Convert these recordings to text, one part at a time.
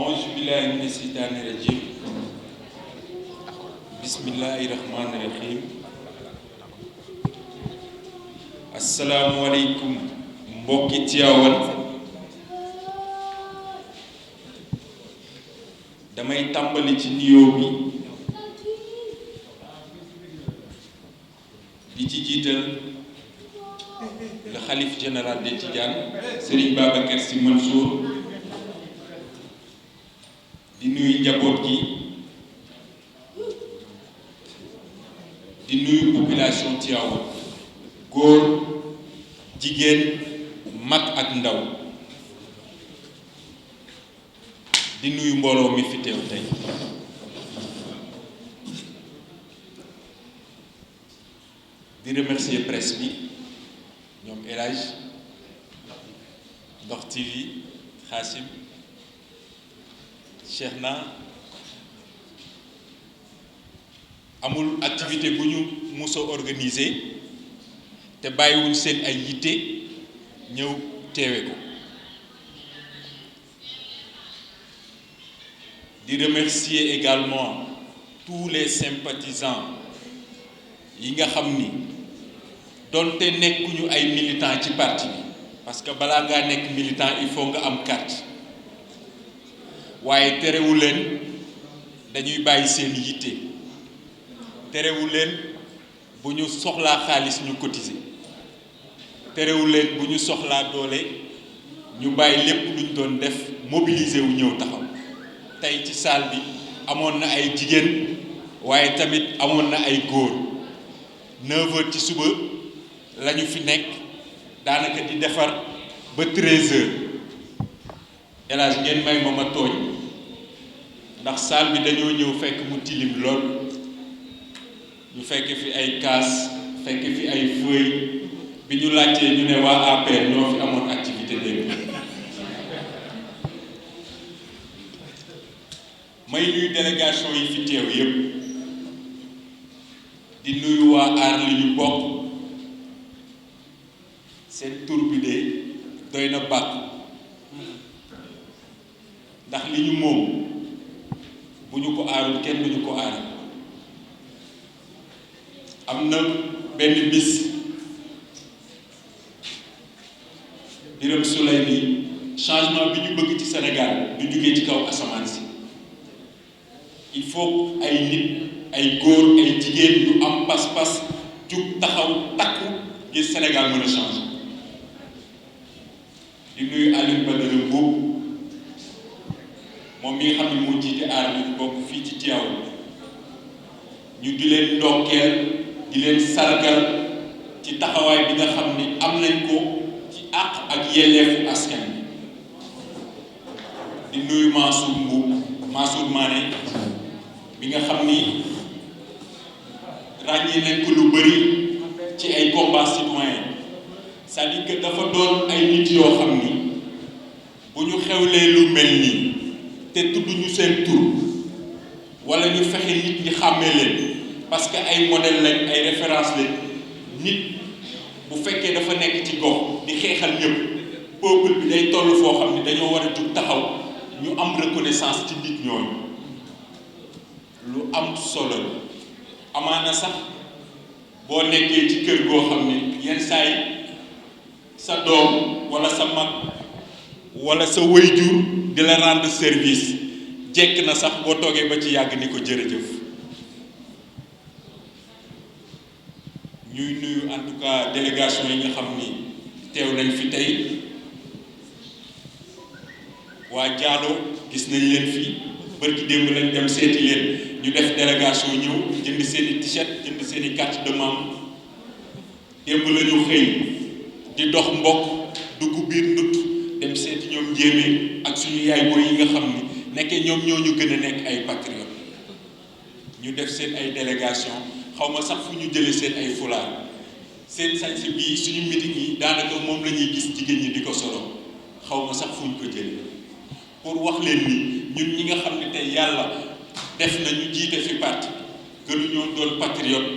auzu billaahi mina seytaani rajiim bismillaahi rahmaani rahiim asalaamualeykum mbokki Tiwaawan damay tàmbali ci nuyoo bi di ci jiital le xalif général des Tidianes Serigne Babacar Sy Mansour di nuyu njaboot gi di nuyu population Tivaouane góor jigéen mag ak ndaw di nuyu mbooloo mi fi teew tey di remercier presse bi ñoom El Hadj Ndox TV Xaasim Cheikhna amul activité bu ñu musa organiser te bàyyiwuñ seen ay yitte ñëw teewe ko di remercier également tous les sympathisants yi nga xam ni donte nekkuñu ay militants ci parti bi parce que balaa ngaa nekk militant il faut nga am carte waaye terewul leen dañuy bàyyi seen yitte terewul leen bu ñu soxlaa xaalis ñu cotiser terewul leen bu ñu soxlaa doole ñu bàyyi lépp luñ doon def mobiliser wu ñëw taxaw tey ci salle bi amoon na ay jigéen waaye tamit amoon na ay góor 9h ci suba lañu fi nekk daanaka di defar ba 13h elage ngeen may ma tooñ ndax salle bi dañoo ñëw fekk mu tilim lool ñu fekk fi ay kaas fekk fi ay feuilles bi ñu laajtee ñu ne waa APR ñoo fi amoon activité léegi may nuyu délégation yi fi teew yépp di nuyu waa aar li ñu bokk seen tur bi de doy na bàkk ndax li ñu moom bu ñu ko aarul kenn du ñu ko aar am na benn bis Birame Souleye ni changement bi ñu bëgg ci Sénégal du jógee ci kaw asamaan si il faut ay nit ay góor ay jigéen yu am pas-pas jug taxaw takku ngir Sénégal mën a changer di nuyu Alioune Badara Mbow moom mi nga xam ne moo jiite aar li bokk fii ci Tivaouane ñu di leen ndokkeel di leen sargal ci taxawaay bi nga xam ni am nañ ko ci àq ak yelleefu askan bi di nuyu Mansour Mané bi nga xam ni ràññee nañ ko lu bari ci ay combats citoyens c'est-à-dire que dafa doon ay nit yoo xam ni bu ñu xewlee lu mel nii te tudd ñu seen tur wala ñu fexe nit ñi xàmmee leen parce que ay modèle lañ ay référence lañ nit bu fekkee dafa nekk ci gox di xeexal ñëpp peuple bi day toll foo xam ni dañoo war a jug taxaw ñu am reconnaissance ci nit ñooñu lu am solo la amaana sax boo nekkee ci kër goo xam ne yenn saa yi sa doom wala sa mag wala sa waajur di la rendre service jekk na sax boo toogee ba ci yàgg ni ko jërëjëf ñuy nuyu en tout cas délégation yi nga xam ni teew nañ fi tey waa Diallo gis nañ leen fii bërki démb lañ dem seeti leen ñu def délégation ñëw jënd seeni t-shirt jënd seeni carte de membre démb la ñu xëy di dox mbokk dugg biir ndut dem seeti ñoom njéemee ak suñu yaay booy yi nga xam ni nekkee ñoom ñoo ñu gën a nekk ay patriotes ñu def seen ay délégation xaw ma sax fu ñu jëlee seen ay fulaar seen sañse bii suñu meeting yi daanaka moom la ñuy gis jigéen ñi di ko solo xaw ma sax fu ñu ko jëlee pour wax leen ni ñun ñi nga xam ne tey yàlla def na ñu jiite fi parti gënuñoo doon patriote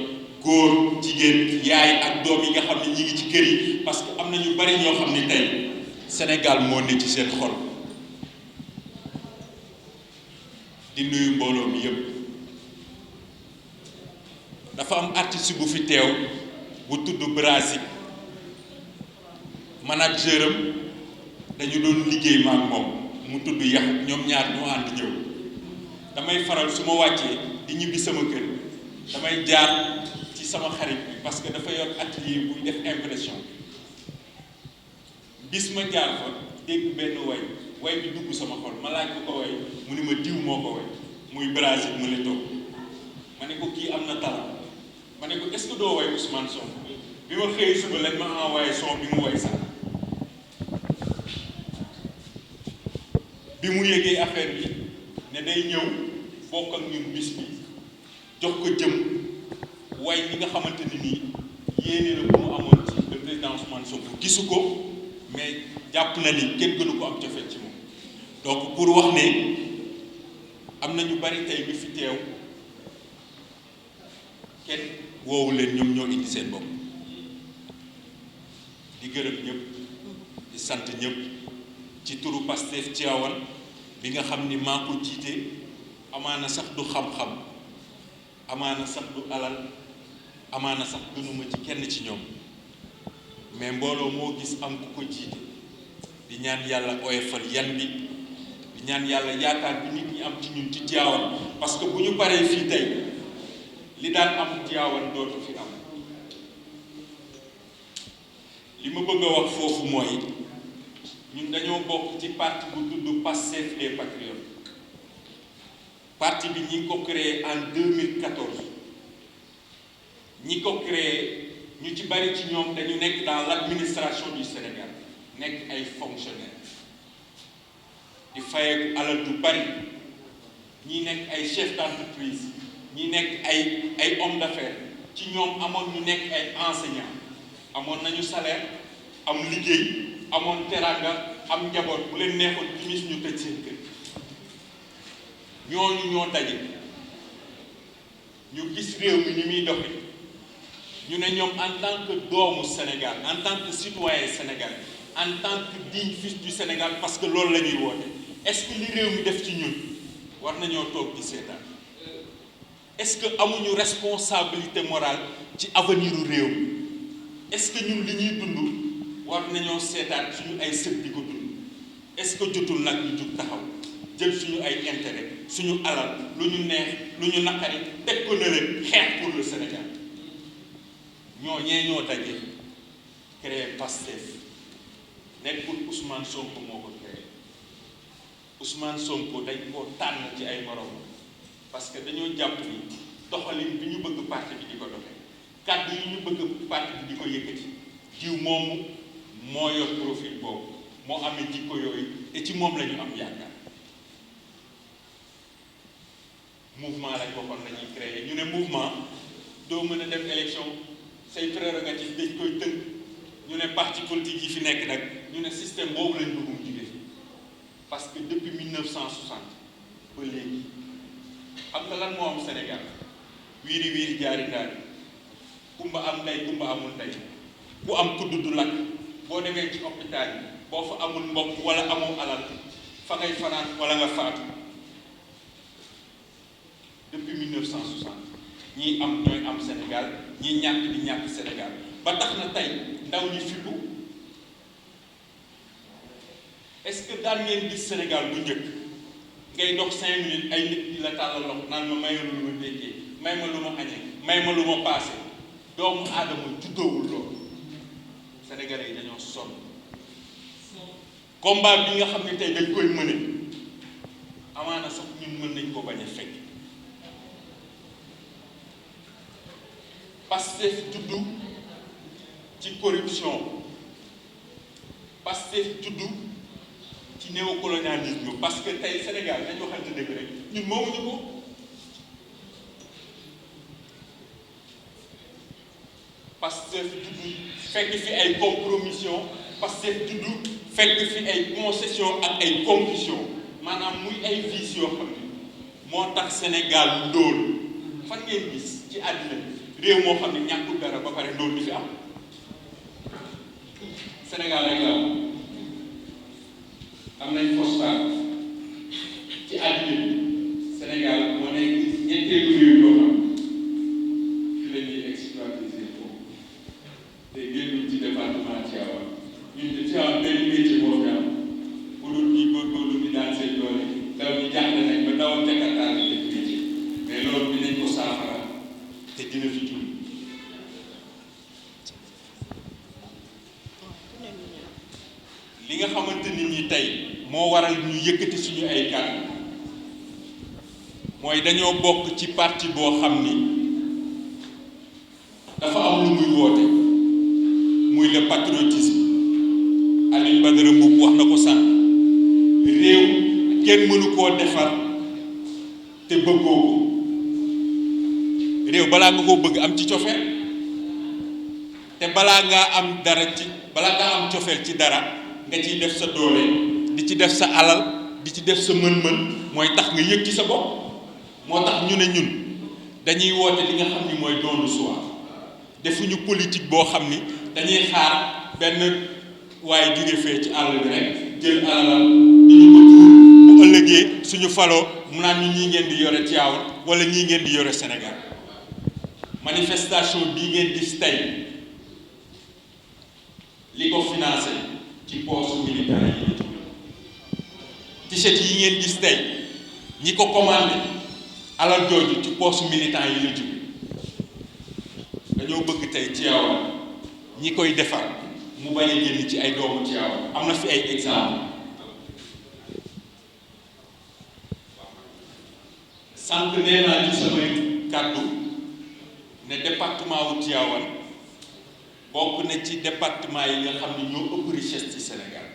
góor jigéen yaay ak doom yi nga xam ne ñi ngi ci kër yi parce que am na ñu bari ñoo xam ne tey Sénégal moo ne ci seen xol di nuyu mbooloo mi yëpp. dafa am artiste bu fi teew bu tudd Brasik manager am dañu doon liggéey ma ak moom mu tudd yax ñoom ñaar ñu ànd ñëw damay faral su ma wàccee di ñibbi sama kër damay jaar ci sama xarit bi parce que dafa yor atelier buy def impression bis ma jaar fa dégg benn way bi dugg sama xol ma laaj ko way mu ni ma diw moo ko way muy Brasik mu ne toog ma ne ko kii am na talent ma ne ko est-ce que doo way Ousmane Sonko bi ma xëyee suba lañ ma envoyé son bi mu way sax bi mu yëgee affaire bi ne day ñëw bokk ak ñun bis bi jox ko jëm way li nga xamante ni nii yéene la bu mu amoon ci le président Ousmane Sonko gisu ko mais jàpp na ni kenn gënu ko am cofeel ci moom donc pour wax ne am na ñu bari tey bi fi teew kenn woowu leen ñoom ñoo indi seen bopp di gërëm ñëpp di sant ñëpp ci turu Pastef Tivaouane bi nga xam ni maa ko jiite amaana sax du xam-xam amaana sax du alal amaana sax gënuma ci kenn ci ñoom mais mbooloo moo gis am ku ko jiite di ñaan yàlla oyofal yan bi di ñaan yàlla yaakaar bi nit ñi am ci ñun ci Tivaouane parce que bu ñu paree fii tey li daan am Tivaouane dootu fi am li ma bëgg a wax foofu mooy ñun dañoo bokk ci parti bu tudd Pastef les Patriotes parti bi ñi ko créé en 2014 ñi ko créé ñu ci bari ci ñoom dañu nekk dans l'administration du Sénégal nekk ay fonctionnaires di fayeeku alal du bari ñi nekk ay chef d'entreprise ñi nekk ay homme d'affaires ci ñoom amoon ñu nekk ay enseignants amoon nañu salaire am liggéey amoon teranga am njaboot bu leen neexoon timis ñu tëj seen kër ñooñu ñoo daje ñu gis réew mi ni muy doxe ñu ne ñoom en tant que doomu Sénégal en tant que citoyen sénégalais en tant que digne fils du Sénégal parce que loolu la ñuy woote est-ce que li réew mi def ci ñun war nañoo toog di seetaan est-ce que amuñu responsabilité morale ci avenir u réew mi est-ce que ñun li ñuy dund war nañoo seetaan suñu ay sët di ko dund est-ce que jotul nag ñu jug taxaw jël suñu ay intérêt suñu alal lu ñu neex lu ñu naqari teg ko ne leen xeex pour le Sénégal ñoo daje créé Pastef nekkul Ousmane Sonko moo ko créé Ousmane Sonko dañ koo tànn ci ay morom parce que dañoo jàpp ni doxalin bi ñu bëgg parti bi di ko doxe kàddu yi ñu bëgg parti bi di ko yëkkati jiw moomu moo yor profil boobu moo amee jikko yooyu et ci moom la ñu am yaakaar mouvement lañ waxoon la ñuy créer ñu ne mouvement doo mën a dem élection say prérogative dañ koy tënk ñu ne parti politique yi fi nekk nag ñu ne système boobu lañ bëgg mu jóge fi parce que depuis 1960 ba léegi xam nga lan moo am Sénégal wiiri wiiri jaari ndaari kumba am ndey kumba amul ndey ku am kudd du lakk boo demee ci hôpital yi boo fa amul mbokk wala amoo alal fa ngay fanaan wala nga faatu depuis 1960 ñii am ñooy am Sénégal ñii ñàkk di ñàkk Sénégal ba tax na tey ndaw ñi fippu est-ce que daan ngeen gis Sénégal bu njëkk ngay dox 5 minutes ay nit di la tàllal loxo naan ma may lu ma déggee may ma lu ma añee may ma lu ma paase doomu aadama juddoowul loolu Sénégalais yi dañoo sonn combat bi nga xam ne tey dañ koy mëne amaana sax ñun mën nañ ko bañ a fekk Pastef juddu ci corruption Pastef juddu ci néocolonialisme parce que tey Sénégal dañu waxante dëgg rek ñun moomuñu ko Pastef juddu fekk fi ay compromission Pastef juddu fekk fi ay concession ak ay conditions maanaam muy ay vices yoo xam ne moo tax Sénégal ndóol fan ngeen gis ci àddina bi réew moo xam ne ñàkkul dara ba pare ndóol di fi am Sénégal rek la am nañ phosphate ci àddina bi Sénégal dina fi jur. li nga xamante nit ñi tey moo waral ñu yëkkati suñu ay kàddu mooy dañoo bokk ci parti boo xam ni dafa am lu muy woote muy le patriotisme. Alioune Badara Mboup wax na ko sànq réew kenn mënu koo defar te bëggoo ko réew balaa nga koo bëgg am ci cofeel te balaa ngaa am cofeel ci dara nga ciy def sa doole di ci def sa alal di ci def sa mën-mën mooy tax nga yëg ci sa bopp. moo tax ñu ne ñun dañuy woote li nga xam ni mooy don de soi defuñu politique boo xam ni dañuy xaar benn waaye jóge fee ci àll bi rek jël alalam di ñu ko tuur bu ëllëgee suñu faloo mu naan ñu ñii ngeen di yore Tivaouane wala ñii ngeen di yore Sénégal. manifestation bii ngeen gis tey li ko financé ci poche militaire yi la jóge. t-shirt yi ngeen gis tey ñi ko commandé alal jooju ci poche militant yi la jóge. dañoo bëgg tey Tivaouane ñi koy defar mu bañ a génn ci ay doomu Tivaouane. am na fi ay exemple sànq nee naa ci samay kàddu ne département wu Tivaouane bokk na ci département yi nga xam ne ñoo ëpp richesse ci Sénégal.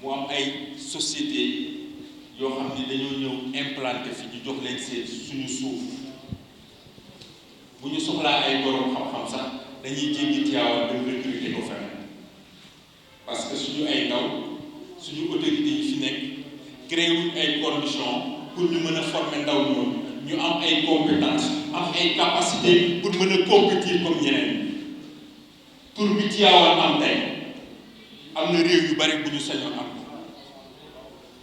mu am ay société yoo xam ni dañoo ñëw implanté fi ñu jox leen seen suñu suuf bu ñu soxlaa ay borom xam-xam sax dañuy jéggi Tivaouane dem recruter ko feneen parce que suñu ay ndaw suñu autorités yi fi nekk créé wuñ ay conditions pour ñu mën a former ndaw ñoom ñu am ay compétences am ay capacités pour mën a compétir comme ñeneen tur bi Tivaouane am tey am na réew yu bari bu ñu sañoon am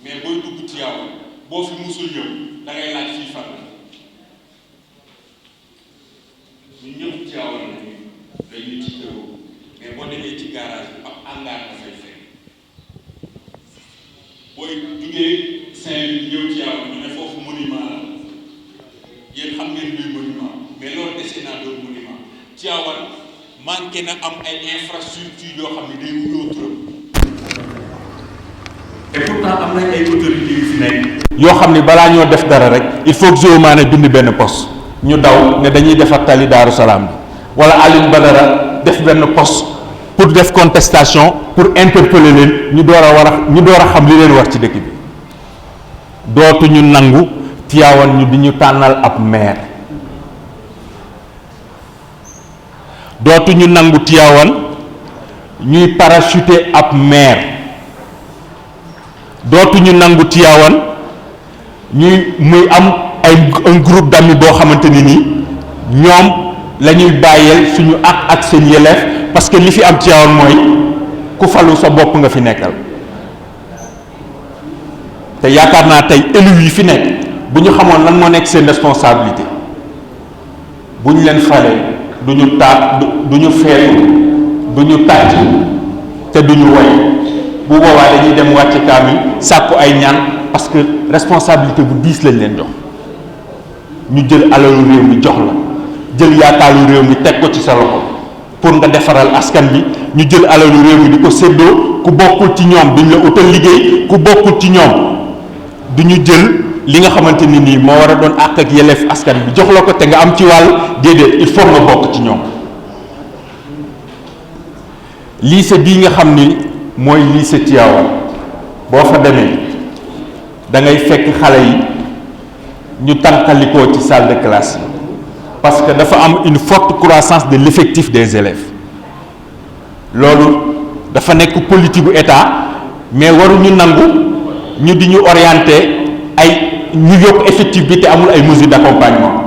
mais booy dugg Tivaouane boo fi musul ñëw da ngay laaj fii fan la ñu ñëpp Tivaouane lañuy ci këroo mais boo demee ci garage bi ab hangar nga fay fekk booy jugee Saint-Louis ñëw Tivaouane ñu ne foofu monument la yéen xam ngeen luy monument mais loolu dese naa doon monument Tivaouane manqué na am ay infrastructure yoo xam ne day wuyoo turam et pourtant am nañ ay autorités yu fi nekk yoo xam ne balaa ñoo def dara rek il faut que Géomane bind benn poste ñu daw ne dañuy defar tali Daaru Salaam bi wala Alioune Badara def benn poste pour def contestation pour interpeller leen ñu door a xam li leen war ci dëkk bi dootuñu nangu Tivaouane ñu di ñu tànnal ab maire dootuñu nangu Tivaouane ñuy parachuter ab maire, dootuñu nangu Tivaouane muy am un groupe d'amis boo xamante ni nii ñoom la ñuy bàyyeel suñu ak seen yelleef, parce que li fi am Tivaouane mooy ku falu sa bopp nga fi nekkal. te yaakaar naa tey élus yi fi nekk bu ñu xamoon lan moo nekk seen responsabilité bu ñu leen falee du ñu taat du ñu feetu du ñu tàcc te du ñu woy bu boobaa dañuy dem wàcce kaamil sàkku ay ñaan, parce que responsabilité bu diis lañ leen jox. ñu jël alalu réew mi jox la, jël yaakaaru réew mi teg ko ci sa loxo pour nga defaral askan bi, ñu jël alalu réew mi di ko séddoo, ku bokkul ci ñoom duñ la utal liggéey, ku bokkul ci ñoom du ñu jël li nga xamante ni nii moo war a doon àq ak yelleef askan bi jox la ko te nga am ci wàll. déedéet, il faut nga bokk ci ñoom. lycée bii nga xam ni mooy lycée Tivaouane boo fa demee da ngay fekk xale yi ñu tànqalikoo ci salle de classe yi, parce que dafa am une forte croissance de l'effectif des élèves. loolu dafa nekk politique bu état, mais waruñu nangu ñu di ñu orienter ñu yokk effectif bi te amul ay mesures d'accompagnement.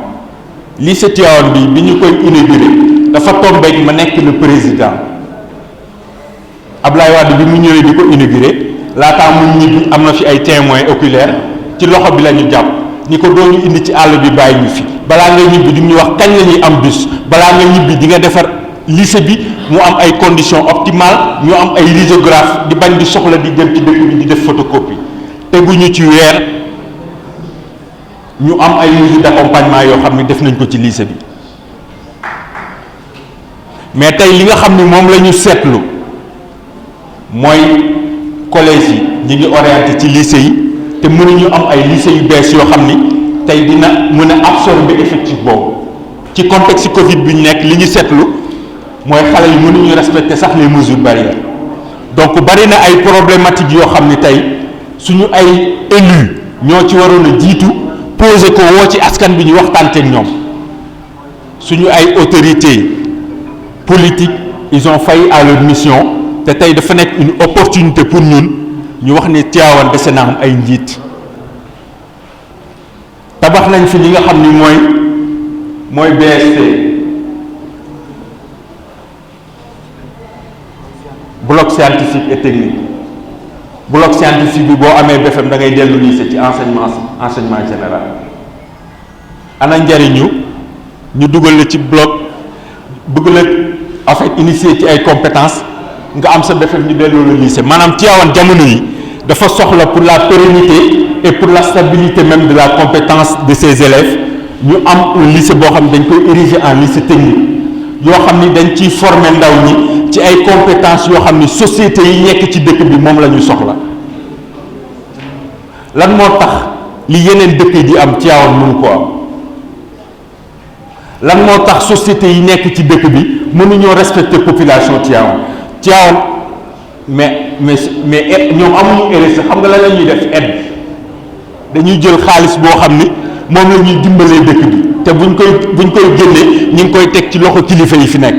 lycée Tivaouane bi ñu koy inauguré dafa tombeek ma nekk le président Ablaye Wade bi mu ñëwee di ko inauguré laataa mu ñibbi am na fi ay témoins oculaires ci loxo bi la ñu jàpp ni ko doo ñu indi ci àll bi bàyyi ñu fi, balaa ngay ñibbi di ñu wax kañ la ñuy am bus, balaa nga ñibbi di nga defar lycée bi mu am ay conditions optimales, ñu am ay lithographe di bañ di soxla di jëm ci dëkk bi di def photocopie. teguñu ci weer ñu am ay mesures d'accompagnement yoo xam ne def nañ ko ci lycée bi. mais tey li nga xam ni moom la ñu seetlu mooy collège yi ñi ngi orienté ci lycée yi te mënuñu am ay lycée yu bees yoo xam ni tey dina mën a absorber effectif boobu. ci contexte Covid bi ñu nekk li ñu seetlu mooy xale yi mënuñu respecter sax les mesures barrières. donc bari na ay problématiques yoo xam ni tey suñu ay élus ñoo ci waroon a jiitu poser ko woo ci askan bi ñu waxtaanteeg ñoom. suñu ay autorités politiques ils ont failli à leur mission te tey dafa nekk une opportunité pour ñun ñu wax ne Tivaouane dese na am ay njiit. tabax nañ fi li nga xam ni mooy BST bloc scientifique et technique. bloc scientifique bi boo amee BFEM da ngay dellu lycée ci enseignement général. ana njariñu ñu dugal la ci bloc bëgg la en fait initier ci ay compétences nga am sa BFEM ñu dellu la lycée. maanaam Tivaouane jamono yi dafa soxla pour la pérennité et pour la stabilité même de la compétence de ses élèves ñu am un lycée boo xam ne dañ koy ériger en lycée technique yoo xam ni dañ ciy former ndaw ñi ci ay compétences yoo xam ni société yi nekk ci dëkk bi moom la ñu soxla. lan moo tax li yeneen dëkk yi di am Tivaouane mënu ko am lan moo tax société yi nekk ci dëkk bi mënuñoo respecter population Tivaouane mais ñoom amuñu RSE. xam nga lan la ñuy def aide dañuy jël xaalis boo xam ni moom la ñuy dimbalee dëkk bi te buñ koy génnee ñu ngi koy teg ci loxo kilifa yi fi nekk.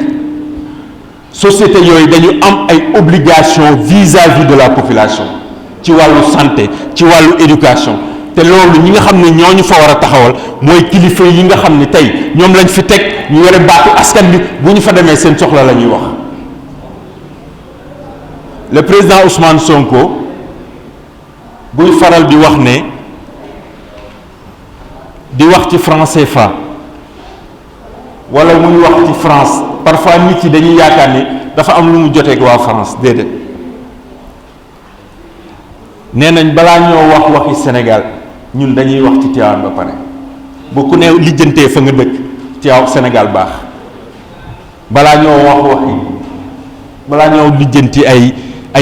société yooyu dañu am ay obligations vis-à-vis de la population ci wàllu santé ci wàllu éducation te loolu ñi nga xam ne ñooñu fa war a taxawal mooy kilifa yi nga xam ne tey ñoom lañ fi teg ñu yore baatu askan bi bu ñu fa demee seen soxla la ñuy wax. le président Ousmane Sonko buy faral di wax ne di wax ci franc CFA wala muy wax ci France parfois nit yi dañuy yaakaar ni dafa am lu mu joteeg waa France. déedéet nee nañ balaa ñoo waxi Sénégal ñun dañuy wax ci Tivaouane ba pare bu ku ne lijjantee fa nga dëkk Tivaouane Sénégal baax balaa ñoo lijjanti ay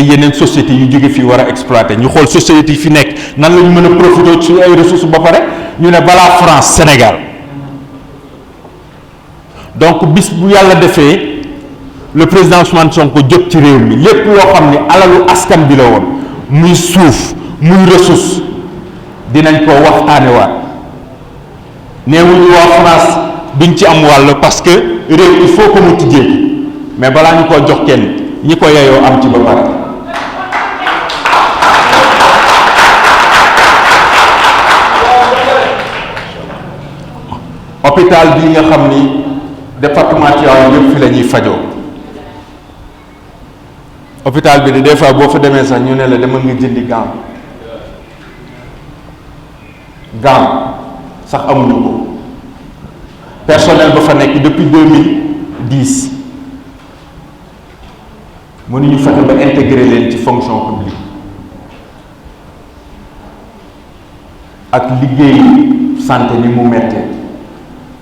yeneen sociétés yu jóge fii war a exploiter ñu xool sociétés yi fi nekk nan la ñu mën a profiter ci ay ressources ba pare ñu ne balaa France Sénégal. donc bis bu yàlla defee le président Ousmane Sonko jot ci réew mi lépp loo xam ne alalu askan bi la woon muy suuf muy ressource dinañ ko waxtaanewaat neewuñu waa France duñ ci am wàll parce que réew il faut que mu tijjee mais balaa ñu koo jox kenn ñi ko yeyoo am ci ba pare. hôpital bii nga xam ni département Tivaouane yëpp fi la ñuy fajoo hôpital bi de des fois boo fa demee sax ñu ne la demal nga jëndi gant sax amuñu ko personnel ba fa nekk depuis 2010 mënuñu fexe ba intégrer leen ci fonction publique ak liggéey santé ni mu mettee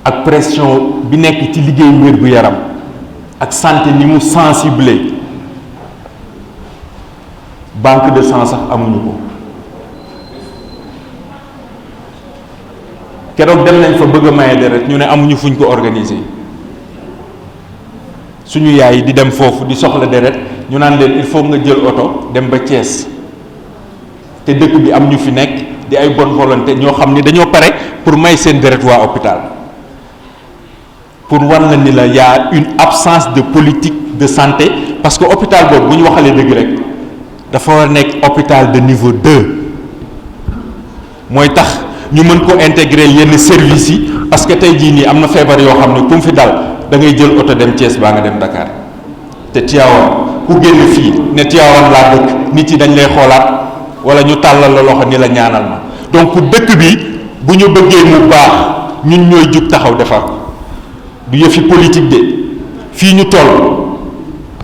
ak pression bi nekk ci liggéey wér-gu-yaram ak santé ni mu sensible banque de sang sax amuñu ko keroog dem nañ fa bëgg a maye deret ñu ne amuñu fuñ ko organiser suñu yaay di dem foofu di soxla deret ñu naan leen il faut nga jël oto dem ba Thiès te dëkk bi am ñu fi nekk di ay bonne volonté ñoo xam ni dañoo pare pour may seen deret waa hôpital pour wan la ni la y a une absence de politique de santé parce que hôpital boobu bu ñu waxalee dëgg rek dafa war a nekk hôpital de niveau 2 mooy tax ñu mën ko intégrer yenn services yi parce que tey jii nii am na feebar yoo xam ne ku mu fi dal da ngay jël oto dem Thiès baa nga dem Dakar te Tivaouane ku génn fii ne Tivaouane laa dëkk nit yi dañ lay xoolaat wala ñu tàllal la loxo ni la ñaanal ma donc dëkk bi bu ñu bëggee mu baax ñun ñooy jug taxaw defar du yëfi politique de fii ñu toll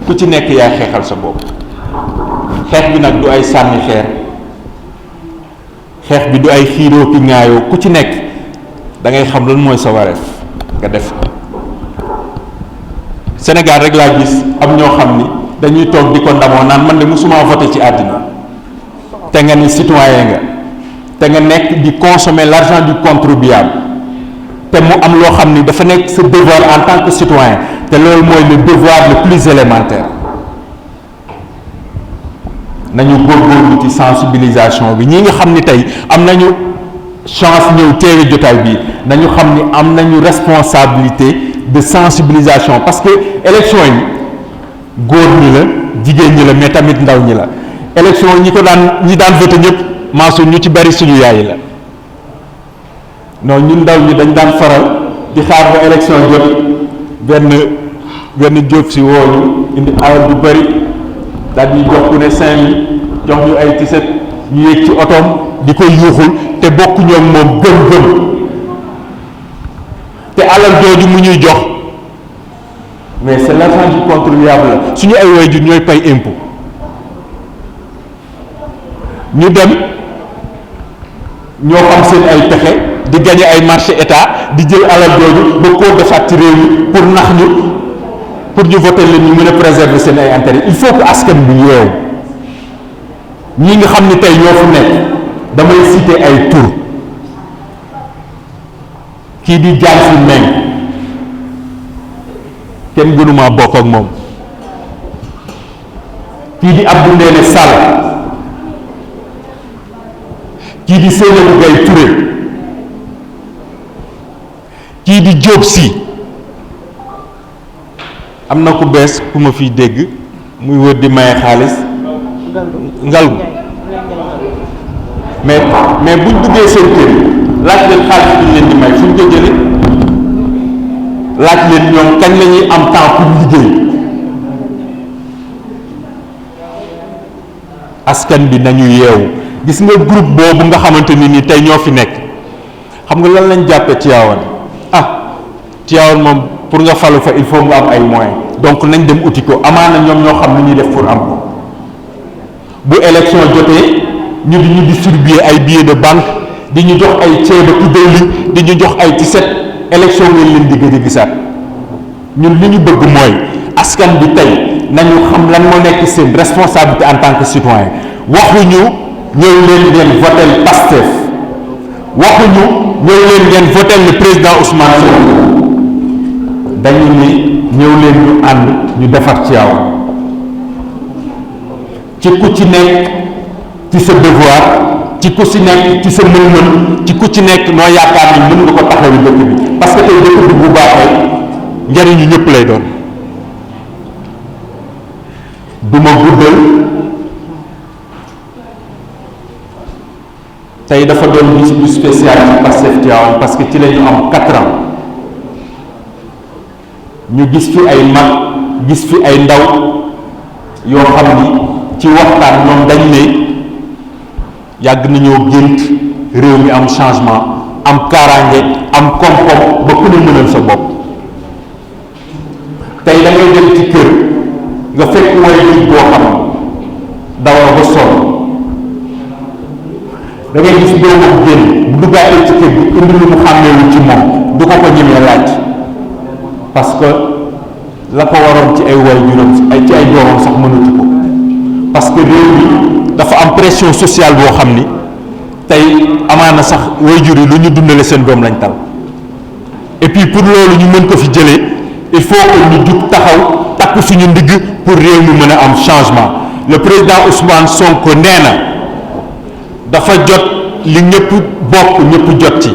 ku ci nekk yaay xeexal sa bopp xeex bi nag du ay sànni xeex bi du ay xiiroo ki ŋaayoo ku ci nekk da ngay xam lan mooy sa wareef nga def Sénégal rek laa gis am ñoo xam ni dañuy toog di ko ndamoo naan man de musuma voté ci àddina te nga ni citoyen nga te nga nekk di consommer l'argent du contribuable te mu am loo xam ni dafa nekk sa devoir en tant que citoyen te loolu mooy le devoir le plus élémentaire nañu góorgóorlu ci sensibilisation bi ñi nga xam ni tey am nañu chance ñëw teewe jotaay bi nañu xam ni am nañu responsabilité de sensibilisation parce que élection yi góor ñi la jigéen ñi la mais tamit ndaw ñi la élection ñi daan voté ñëpp maasu ñu ci bari suñu yaay la non ñun ndaw ñi dañ daan faral di xaar ba élection jot benn jóob si wooñu indi alal bu bari daal di jox ku ne 5 000 jox ñu ay tiset ñu yéeg ci otoom di ko yuuxul te bokk ñoom moom gëm-gëm te alal jooju mu ñuy jox mais c'est l'argent du contribuable la suñu ay waajur ñooy pay impôt ñu dem ñoo xam seen ay pexe di gagner ay marché état di jël alal jooju ba koo defaat ci réew mi pour nax ñu pour ñu voter leen ñu mën a préserver seen ay intérêt il faut que askan bi yeewu ñi nga xam ni tey ñoo fu nekk damay citer ay tur kii di jaar fi meng kenn gënuma bokk ak moom kii di Abdou Ndéné Sall kii di Seynabou Gaye Touré kii di Diop Sy am na ku bees ku ma fiy dégg muy wër di maye xaalis ngalgu mais buñ duggee seen kër laaj leen xaalis bi ñu leen di may fu ñu ko jëlee laaj leen ñoom kañ la ñuy am temps pour liggéey askan bi nañu yeewu gis nga groupe boobu nga xamante ni tey ñoo fi nekk xam nga lan lañ jàppe Tivaouane Tivaouane moom pour nga falu fa il faut nga am ay moyens donc nañ dem uti ko amaana ñoom ñoo xam ni ñuy def pour am ko bu élection jotee ñu di ñu distribuer ay billets de banque di ñu jox ay ceeb ak diwlin di ñu jox ay tiset élection ngeen leen di gëj a gisaat ñun li ñu bëgg mooy askan bi tey nañu xam lan moo nekk seen responsabilité en tant que citoyen waxuñu ñëw leen ngeen votel Pastef waxuñu ñëw leen ngeen votel le président Ousmane Sonko dañu ni ñëw leen ñu ànd ñu defar Tivaouane ci ku ci nekk ci sa devoir ci ku ci nekk ci sa mën-mën ci ku ci nekk noo yaakaar ni mën nga ko taxawu dëkk bi parce que tey dëkk bi bu baaxee njariñu ñëpp lay doon tey dafa doon bis bu spécial ci Pastef Tivaouane parce que ci la ñu am 4 ans ñu gis fi ay mag gis fi ay ndaw yoo xam ni ci waxtaan ñoom dañ ne yàgg nañoo gént réew mi am changement am kaaraange am koom-koom ba ku ne mënal sa bopp tey da ngay dem ci kër nga fekk way nit boo xam dawal ba sonn da ngay gis doomam génn bu duggaatee ci kër gi indi lu mu xàmmeewul ci moom du ko ko ñemee laaj parce que la ko waroon ci ay way juróom ci ay doomam sax mënatu ko parce que réew mi dafa am pression sociale boo xam ni tey amaana sax waajur yi lu ñu dundale seen doom lañ tal et puis pour loolu ñu mën ko fi jëlee il faut que ñu jug taxaw takk suñu ndigg pour réew mi mën a am changement le président Ousmane Sonko nee na dafa jot li ñëpp bokk ñëpp jot ci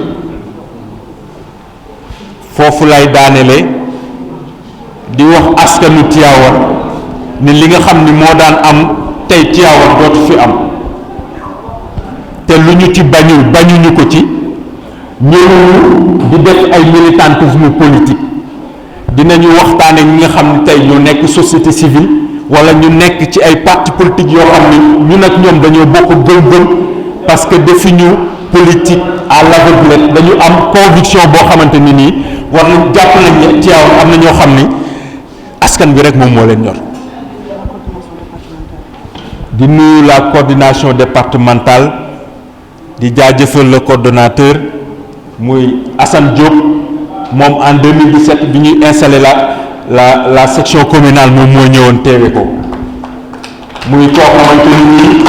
foofu lay daanele di wax askanu Tivaouane ni li nga xam ni moo daan am tey Tivaouane dootu fi am te lu ñu ci bañuñu ko ci ñëwuñu di def ay militantisme politique dinañu waxtaane ñi nga xam ne tey ñoo nekk société civile wala ñu nekk ci ay parti politique yoo xam ni ñun ak ñoom dañoo bokk gëm-gëm parce que defuñu politique à l'aveuglette dañu am conviction boo xamante ni nii war nañ jàpp nañ ne Tivaouane am na ñoo xam ni askan bi rek moom moo leen ñor di nuyu la coordination départementale di jaajëfal le coordonnateur muy Assane Diop moom en 2017 bi ñuy installé la section communale moom moo ñëwoon teewe ko muy koo xamante ni nii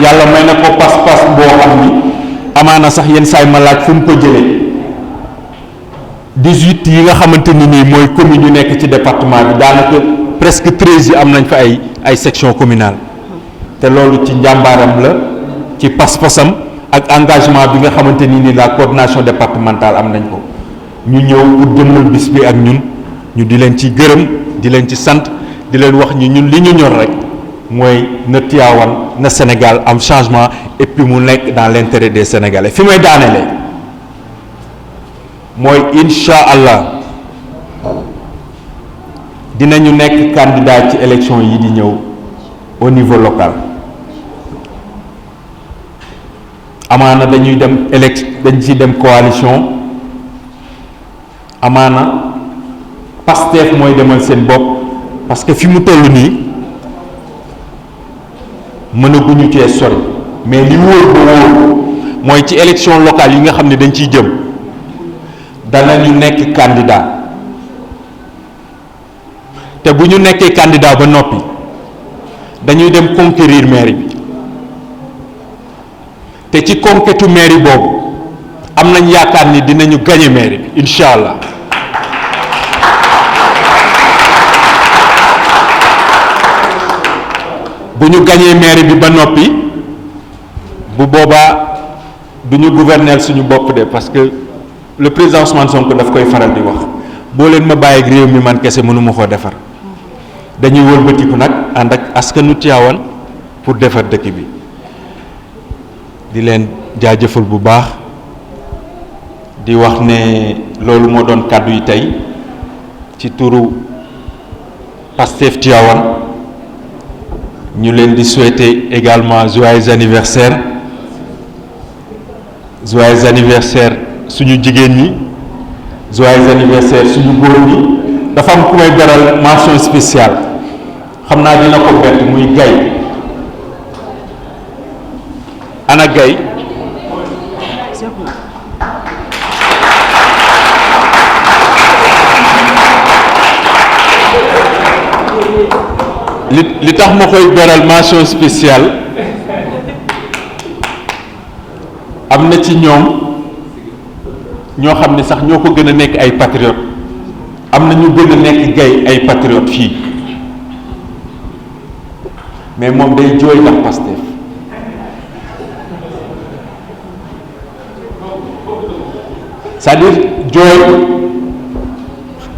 yàlla may na ko pas-pas boo xam ni amaana sax yenn saay ma laaj fu mu ko jëlee 18 yi nga xamante ni nii mooy commune yu nekk ci département bi daanaka presque 13 yi am nañ fa ay section communale te loolu ci njàmbaaram la ci pas-pasam ak engagement bi nga xamante ni ni la coordination départementale am nañ ko ñu ñëw pour jëmmal bis bi ak ñun ñu di leen ci gërëm di leen ci sant di leen wax ñi ñun li ñu ñor rek mooy na Tivaouane na Sénégal am changement et puis mu nekk dans l'intérêt des Sénégalais fi may daanelee mooy incha allah dinañu nekk candidat ci élection yi di ñëw au niveau local amaana dañuy dem dañ ci dem coalition amaana Pastef mooy demal seen bopp parce que fi mu toll nii mënaguñu cee sori mais li wóor ba wóor mooy ci élection locale yi nga xam ne dañ ciy jëm danañu nekk candidat te bu ñu nekkee candidat ba noppi dañuy dem conquérir mairie bi te ci conquête mairie boobu am nañ yaakaar ni dinañu gagner mairie bi incha allah bu ñu gagner mairie bi ba noppi bu boobaa du ñu gouverner suñu bopp de parce que le président Ousmane Sonko daf koy faral di wax boo leen ma bàyyi ak réew mi man kese mënuma koo defar dañuy wëlbatiku nag ànd ak askanu Tivaouane pour defar dëkk bi di leen jaajëfal bu baax di wax ne loolu moo doon kàddu yi tey ci turu Pastef Tivaouane ñu leen di souhaiter également joyeux anniversaire suñu jigéen ñi joyeux anniversaire suñu góor ñi dafa am ku may beral mention spéciale xam naa dina ko bett muy Gaye ana Gaye li tax ma koy beral mention spéciale am na ci ñoom ñoo xam ne sax ñoo ko gën a nekk ay patriote am na ñu gën a nekk Gaye ay patriote fii mais moom day jooy ndax Pastef c'est-à-dire jooy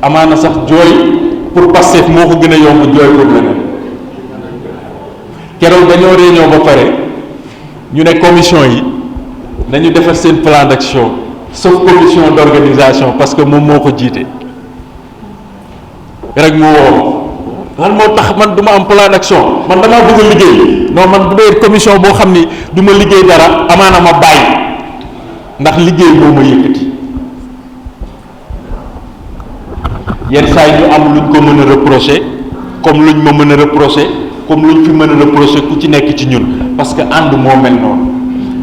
amaana sax jooy pour Pastef moo ko gën a yomb jooy pour leneen keroog dañoo réunion ba pare ñu ne commission yi nañu defar seen plan d'action sauf commission d'organisation parce que moom moo ko jiite rek mu woo lan moo tax man du ma am plan d'action man damaa bëgg a liggéey non man bu dee commission boo xam ni du ma liggéey dara amaana ma bàyyi ndax liggéey moo ma yëkkati yenn saa yi ñu am luñ ko mën a reprocher comme luñ ma mën a reprocher comme luñ fi mën a reprocher ku ci nekk ci ñun parce que ànd moo mel noonu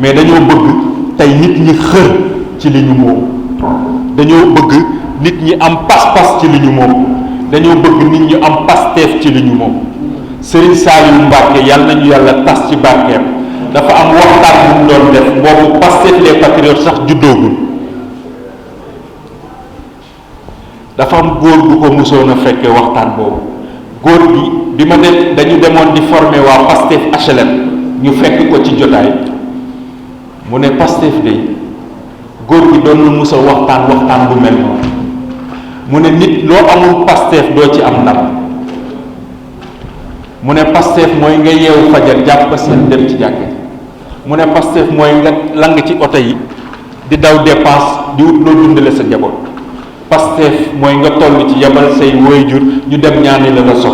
mais dañoo bëgg tey nit ñi xër ci li ñu moom dañoo bëgg nit ñi am pas-pas ci li ñu moom dañoo bëgg nit ñi am pasteef ci li ñu moom Serigne Saliou Mbacké yàlla nañu yàlla tas ci barkeem dafa am waxtaan bu mu doon def boobu Pastef les patriotes sax juddoogul dafa am góor gu ko mosoon a fekkee waxtaan boobu góor bi ma def dañu demoon di former waa Pastef HLM ñu fekk ko ci jotaay mu ne Pastef de góor gi doon na mos a waxtaan bu mel noonu mu ne nit loo amul Pastef doo ci am ndam mu ne Pastef mooy nga yeewu fajar jàpp seen dem ci jàkka mu ne Pastef mooy nga lang ci oto yi di daw dépense di wut loo dundale sa njaboot Pastef mooy nga toll ci yebal say waajur ñu dem ñaani la soxla